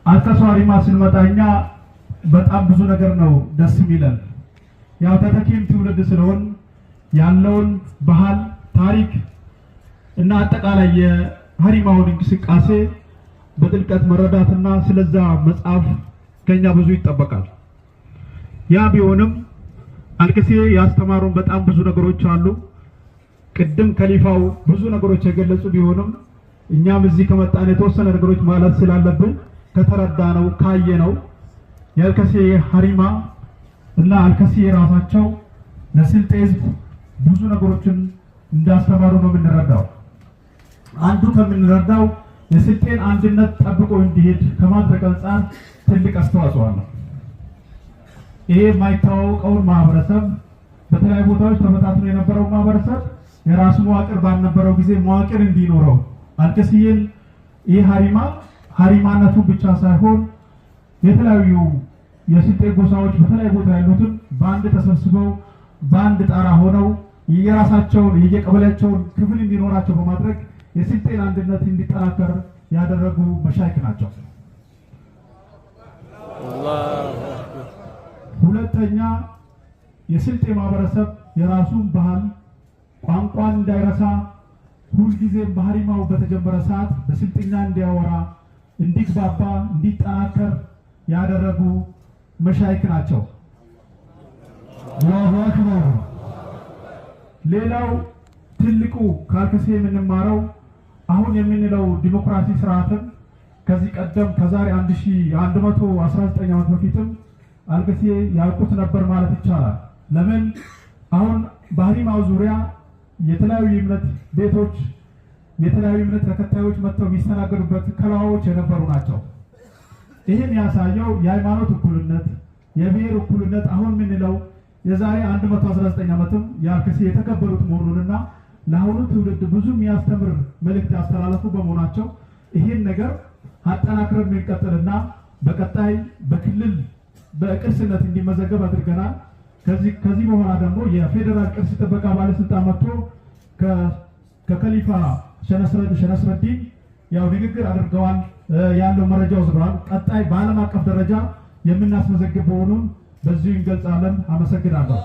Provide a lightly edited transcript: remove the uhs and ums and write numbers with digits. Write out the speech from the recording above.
አልከሱ ሀሪማ ስንመጣኛ በጣም ብዙ ነገር ነው ደስ የሚለን። ያው ተተኪም ትውልድ ስለሆን ያለውን ባህል ታሪክ እና አጠቃላይ የሀሪማውን እንቅስቃሴ በጥልቀት መረዳትና ስለዛ መጽሐፍ ከኛ ብዙ ይጠበቃል። ያ ቢሆንም አልከሴ ያስተማሩን በጣም ብዙ ነገሮች አሉ። ቅድም ከሊፋው ብዙ ነገሮች የገለጹ ቢሆንም እኛም እዚህ ከመጣን የተወሰነ ነገሮች ማለት ስላለብን ከተረዳነው ካየነው የአልከሴ ሀሪማ እና አልከሴ ራሳቸው ለስልጤ ሕዝብ ብዙ ነገሮችን እንዳስተማሩ ነው የምንረዳው። አንዱ ከምንረዳው የስልጤን አንድነት ጠብቆ እንዲሄድ ከማድረግ አንጻር ትልቅ አስተዋጽኦ አለው። ይሄ የማይታወቀውን ማህበረሰብ በተለያዩ ቦታዎች ተበታትኖ የነበረው ማህበረሰብ የራሱ መዋቅር ባልነበረው ጊዜ መዋቅር እንዲኖረው አልከሴን ይህ ሀሪማነቱ ብቻ ሳይሆን የተለያዩ የስልጤ ጎሳዎች በተለያዩ ቦታ ያሉትን በአንድ ተሰብስበው በአንድ ጣራ ሆነው የራሳቸውን የየቀበሌያቸውን ክፍል እንዲኖራቸው በማድረግ የስልጤን አንድነት እንዲጠናከር ያደረጉ መሻይክ ናቸው። ሁለተኛ የስልጤ ማህበረሰብ የራሱን ባህል ቋንቋን እንዳይረሳ ሁልጊዜም በሀሪማው በተጀመረ ሰዓት በስልጥኛ እንዲያወራ እንዲግባባ እንዲጠናከር ያደረጉ መሻይክ ናቸው። አላሁ አክበር። ሌላው ትልቁ ከአልከሴ የምንማረው አሁን የምንለው ዲሞክራሲ ስርዓትን ከዚህ ቀደም ከዛሬ 1119 ዓመት በፊትም አልከሴ ያውቁት ነበር ማለት ይቻላል። ለምን አሁን በሀሪማው ዙሪያ የተለያዩ እምነት ቤቶች የተለያዩ እምነት ተከታዮች መጥተው የሚስተናገዱበት ከላዎች የነበሩ ናቸው። ይህን ያሳየው የሃይማኖት እኩልነት የብሔር እኩልነት አሁን የምንለው የዛሬ 119 ዓመትም የአልከሴ የተከበሩት መሆኑንና ለአሁኑ ትውልድ ብዙ የሚያስተምር መልእክት ያስተላለፉ በመሆናቸው ይህን ነገር አጠናክረን እንቀጥልና በቀጣይ በክልል በቅርስነት እንዲመዘገብ አድርገናል። ከዚህ በኋላ ደግሞ የፌዴራል ቅርስ ጥበቃ ባለስልጣን መጥቶ ከከሊፋ ሸነስረዲን ያው ንግግር አድርገዋል። ያለው መረጃ ወስደዋል። ቀጣይ በዓለም አቀፍ ደረጃ የምናስመዘግብ መሆኑን በዚሁ እንገልጻለን። አመሰግናለሁ።